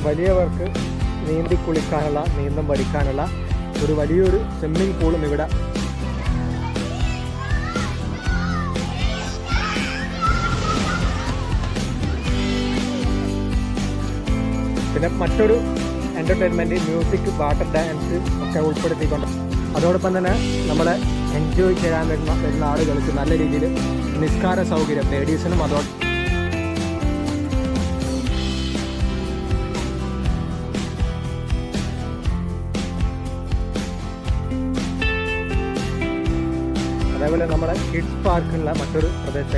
വലിയവർക്ക് നീന്തി കുളിക്കാനുള്ള, നീന്തം പഠിക്കാനുള്ള ഒരു വലിയൊരു സ്വിമ്മിംഗ് പൂളും ഇവിടെ. പിന്നെ മറ്റൊരു എൻ്റർടൈൻമെൻറ്റ്, മ്യൂസിക്, വാട്ടർ ഡാൻസ് ഒക്കെ ഉൾപ്പെടുത്തിക്കൊണ്ട്, അതോടൊപ്പം തന്നെ നമ്മളെ എൻജോയ് ചെയ്യാൻ വരുന്ന ആളുകൾക്ക് നല്ല രീതിയിൽ നിസ്കാര സൗകര്യം ലേഡീസിനും അതേപോലെ നമ്മുടെ കിഡ്സ് പാർക്കുള്ള മറ്റൊരു പ്രദേശം.